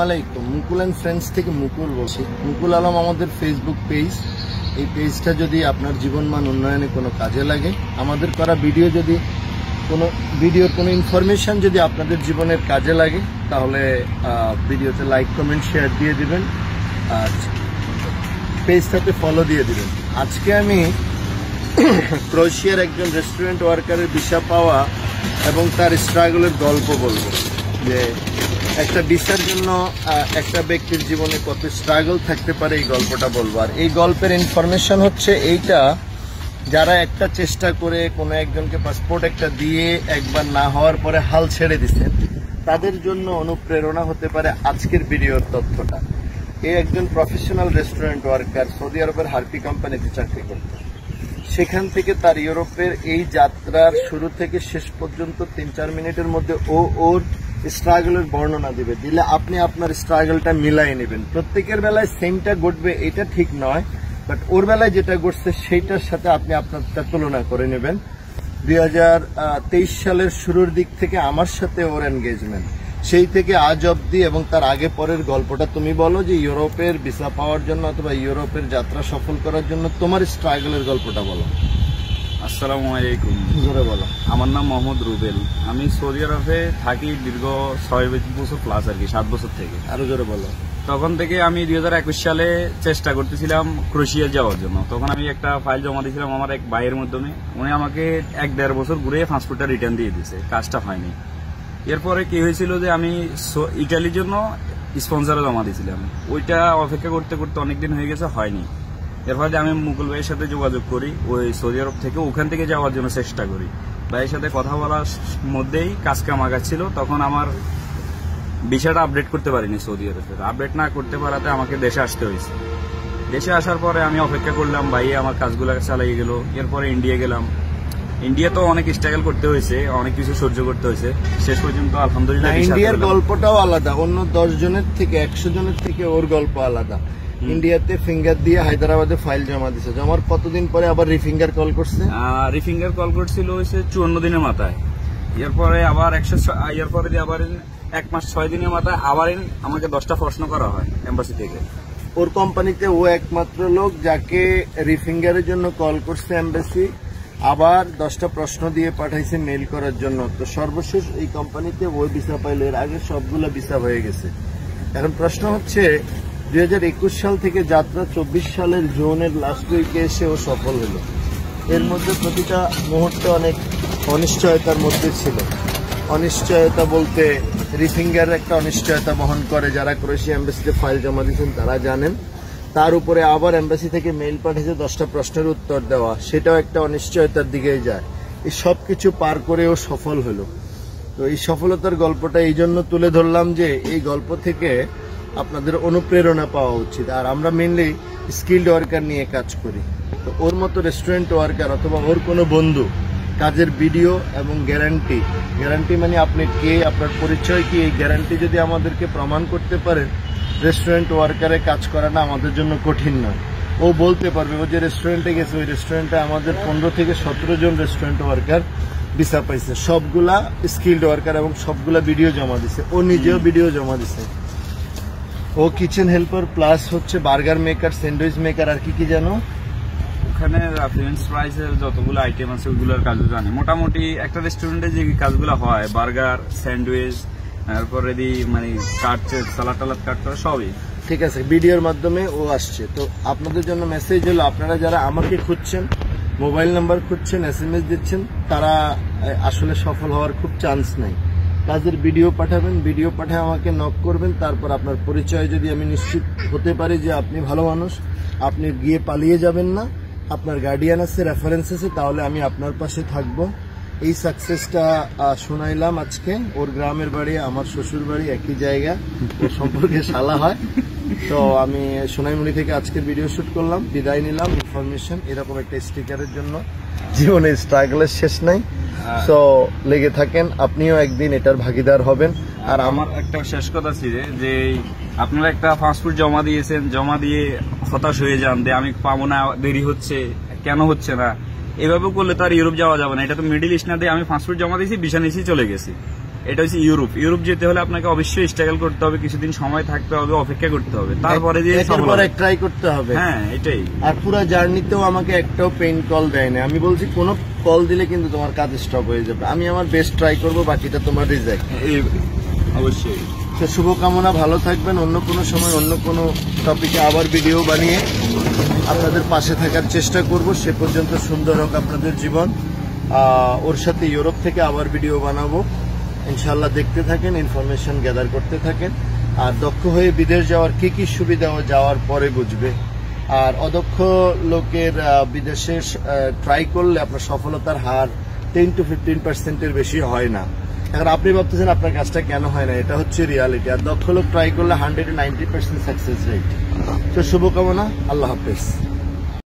আসসালামাইকুম, মুকুল and friends থেকে মুকুল বলছি। মুকুল আলম আমাদের ফেসবুক পেজ। এই পেজটা যদি আপনার জীবনমান উন্নয়নে কোনো কাজে লাগে, আমাদের করা ভিডিও যদি ভিডিওর কোনো ইনফরমেশন যদি আপনাদের জীবনের কাজে লাগে, তাহলে ভিডিওতে লাইক কমেন্ট শেয়ার দিয়ে দিবেন আর পেজটাতে ফলো দিয়ে দিবেন। আজকে আমি ক্রোয়েশিয়ার একজন রেস্টুরেন্ট ওয়ার্কারের ভিসা পাওয়া এবং তার স্ট্রাগলের গল্প বলবো, যে একটা ভিসার জন্য একটা ব্যক্তির জীবনে কত স্ট্রাগল থাকতে পারে এই গল্পটা বলবো। আর এই গল্পের ইনফরমেশন হচ্ছে এইটা, যারা একটা চেষ্টা করে কোনো একজনকে পাসপোর্ট একটা দিয়ে একবার না হওয়ার পরে হাল ছেড়ে দিচ্ছেন, তাদের জন্য অনুপ্রেরণা হতে পারে আজকের ভিডিওর তথ্যটা। এই একজন প্রফেশনাল রেস্টুরেন্ট ওয়ার্কার, সৌদি আরবের হার্পি কোম্পানিতে চাকরি করতেন। সেখান থেকে তার ইউরোপের এই যাত্রার শুরু থেকে শেষ পর্যন্ত 3-4 মিনিটের মধ্যে ওর স্ট্রাগলের বর্ণনা দিলে আপনি আপনার স্ট্রাগলটা মিলাই নেবেন। প্রত্যেকের বেলায় সেমটা ঘটবে এটা ঠিক নয়, বাট ওর বেলায় যেটা ঘটছে সেইটার সাথে আপনি আপনারটা তুলনা করে নেবেন। 2023 সালের শুরুর দিক থেকে আমার সাথে ওর এনগেজমেন্ট, সেই থেকে আজ অবধি এবং তার আগে পরের গল্পটা তুমি বলো, যে ইউরোপের ভিসা পাওয়ার জন্য অথবা ইউরোপের যাত্রা সফল করার জন্য তোমার স্ট্রাগলের গল্পটা বলো। আসসালামু আলাইকুম। জোরে বলো। আমার নাম মোহাম্মদ রুবেল। আমি সৌদি আরবে থাকি দীর্ঘ 6 বছর প্লাস, আর কি 7 বছর থেকে। আরো জোরে বলো। তখন থেকে আমি 2021 সালে চেষ্টা করতেছিলাম ক্রোয়েশিয়া যাওয়ার জন্য। তখন আমি একটা ফাইল জমা দিয়েছিলাম আমার এক ভাইয়ের মাধ্যমে। উনি আমাকে 1-1.5 বছর ঘুরে পাসপোর্টটা রিটার্ন দিয়ে দিয়েছে, কাজটা হয়নি। এরপরে কি হয়েছিল যে আমি ইটালির জন্য স্পন্সরে জমা দিয়েছিলাম, ওইটা অপেক্ষা করতে করতে অনেকদিন হয়ে গেছে, হয়নি। এর ফলে আমি মুকুল ভাইয়ের সাথে যোগাযোগ করি, ওই সৌদি আরব থেকে ওখান থেকে যাওয়ার জন্য চেষ্টা করি। ভাইয়ের সাথে কথা বলার মধ্যেই কাজ কাম আগাচ্ছিল। তখন আমার ভিসাটা আপডেট করতে পারিনি সৌদি আরবের। আপডেট না করতে পারাতে আমাকে দেশে আসতে হয়েছে। দেশে আসার পরে আমি অপেক্ষা করলাম, ভাই আমার কাজগুলো চালিয়ে গেল। এরপরে ইন্ডিয়া গেলাম। ইন্ডিয়া তো অনেক স্ট্রাগল করতে হয়েছে, অনেক কিছু সহ্য করতে হয়েছে, শেষ পর্যন্ত আলহামদুলিল্লাহ। ইন্ডিয়ার গল্পটাও আলাদা, অন্য 10 জনের থেকে 100 জনের থেকে ওর গল্প আলাদা। ইন্ডিয়াতে ফিঙ্গার দিয়ে হায়দ্রাবাদে ফাইল জমা দিছে, জমার কতদিন পরে আবার রিফিঙ্গার কল করছে? রিফিঙ্গার কল করছিল হয়েছে 54 দিনের মাথায়। এরপরে আবার 1 মাস 6 দিনের মাথায় আবার আমাকে 10টা প্রশ্ন করা হয় এম্বাসি থেকে। ওর কোম্পানিতে ও একমাত্র লোক যাকে রিফিঙ্গারের জন্য কল করছে এম্বাসি, আবার 10টা প্রশ্ন দিয়ে পাঠাইছে মেইল করার জন্য। তো সর্বশেষ এই কোম্পানিতে ওই ভিসা পাইলো, এর আগে সবগুলো ভিসা হয়ে গেছে। এখন প্রশ্ন হচ্ছে 2021 সাল থেকে যাত্রা 24 সালের জুনের লাস্ট উইকে এসে ও সফল হলো। এর মধ্যে প্রতিটা মুহূর্তে অনেক অনিশ্চয়তার মধ্যে ছিল। অনিশ্চয়তা বলতে রিফিঙ্গার একটা অনিশ্চয়তা বহন করে, যারা ক্রোয়েশিয়া এম্বাসিতে ফাইল জমা দিয়েছেন তারা জানেন। তার উপরে আবার এম্বাসি থেকে মেইল পাঠিয়েছে 10টা প্রশ্নের উত্তর দেওয়া, সেটাও একটা অনিশ্চয়তার দিকেই যায়। এই সব কিছু পার করে ও সফল হলো। তো এই সফলতার গল্পটা এই জন্য তুলে ধরলাম যে এই গল্প থেকে আপনাদের অনুপ্রেরণা পাওয়া উচিত। আর আমরা মেনলি স্কিল্ড ওয়ার্কার নিয়ে কাজ করি। তো ওর মতো রেস্টুরেন্ট ওয়ার্কার অথবা ওর কোনো বন্ধু কাজের ভিডিও এবং গ্যারান্টি মানে আপনি কে, আপনার পরিচয় কি, এই গ্যারান্টি যদি আমাদেরকে প্রমাণ করতে পারেন, রেস্টুরেন্ট ওয়ার্কারে কাজ করাটা আমাদের জন্য কঠিন নয়। ও বলতে পারবে, ও যে রেস্টুরেন্টে গেছে ওই রেস্টুরেন্টে আমাদের 15 থেকে 17 জন রেস্টুরেন্ট ওয়ার্কার ভিসা পাইছে, সবগুলা স্কিল্ড ওয়ার্কার এবং সবগুলা ভিডিও জমা দিছে। ও নিজেও ভিডিও জমা দিছে। ও কিচেন হেল্পার প্লাস হচ্ছে বার্গার মেকার, স্যান্ডউইচ মেকার, আর কি জানো ওখানে ফ্রেঞ্চ ফ্রাইজের যতগুলো আইটেম আছে ওগুলোর কাজও জানি। মোটামুটি একটা রেস্টুরেন্টে যে কাজগুলো হয়, বার্গার, স্যান্ডউইচ, তারপরে মানে সালাদ টালাদ কাট করা, সবই ঠিক আছে। ভিডিওর মাধ্যমে ও আসছে। তো আপনাদের জন্য মেসেজ হলো, আপনারা যারা আমাকে খুঁজছেন, মোবাইল নাম্বার খুঁজছেন, SMS দিচ্ছেন, তারা আসলে সফল হওয়ার খুব চান্স নাই। কাজের ভিডিও পাঠাবেন, ভিডিও পাঠিয়ে আমাকে নক করবেন। তারপর আপনার পরিচয় যদি আমি নিশ্চিত হতে পারি যে আপনি ভালো মানুষ, আপনি গিয়ে পালিয়ে যাবেন না, আপনার গার্ডিয়ান আছে, রেফারেন্স আছে, তাহলে আমি আপনার পাশে থাকবো। এই সাকসেসটা শোনাইলাম আজকে। ওর গ্রামের বাড়ি আমার শ্বশুর বাড়ি একই জায়গা, ওর সম্পর্কে শালা হয়। তো আমি সোনাইমুড়ি থেকে আজকে ভিডিও শুট করলাম, বিদায় নিলাম। ইনফরমেশন এরকম একটা স্টিকারের জন্য জীবনে স্ট্রাগলের শেষ নাই। তো লেগে থাকেন, আপনিও একদিন এটার ভাগিদার হবেন। আর আমার একটা শেষ কথা ছিল যে আপনারা একটা পাসপোর্ট জমা দিয়েছেন, জমা দিয়ে হতাশ হয়ে যান যে আমি পাবো না, দেরি হচ্ছে, কেন হচ্ছে না। এভাবে করলে তো আর ইউরোপ যাওয়া যাবে না। এটা তো মিডল ইস্ট না দিয়ে আমি পাসপোর্ট জমা দিয়েছি, ভিসা নিয়েছি, চলে গেছি। এটা হচ্ছে ইউরোপ যেতে হলে আপনাকে অবশ্যই স্ট্রাগল করতে হবে, কিছুদিন সময় থাকতে হবে, অপেক্ষা করতে হবে, তারপরে যে ট্রাই করতে হবে। হ্যাঁ এটাই। আর পুরো জার্নিতেও আমাকে একটাও পেইন কল দেয় না। আমি বলছি কোন কল দিলে কিন্তু তোমার কাজ স্টপ হয়ে যাবে, আমি আমার বেস্ট ট্রাই করব, বাকিটা তোমার রিজেক্ট। অবশ্যই। তো শুভকামনা, ভালো থাকবেন। অন্য কোনো সময় অন্য কোনো টপিকে আবার ভিডিও বানিয়ে আপনাদের পাশে থাকার চেষ্টা করব। সে পর্যন্ত সুন্দর হোক আপনাদের জীবন। ওর সাথে ইউরোপ থেকে আবার ভিডিও বানাবো ইনশাল্লাহ, দেখতে থাকেন, ইনফরমেশন গ্যাদার করতে থাকেন। আর দক্ষ হয়ে বিদেশ যাওয়ার কি সুবিধা যাওয়ার পরে বুঝবে। আর অদক্ষ লোকের বিদেশে ট্রাই করলে আপনার সফলতার হার 10 to 15% বেশি হয় না। এখন আপনি ভাবতেছেন আপনার কাজটা কেন হয় না, এটা হচ্ছে রিয়ালিটি। আর দক্ষ লোক ট্রাই করলে 100 to 90% সাকসেস রেট। তো শুভকামনা, আল্লাহ হাফেজ।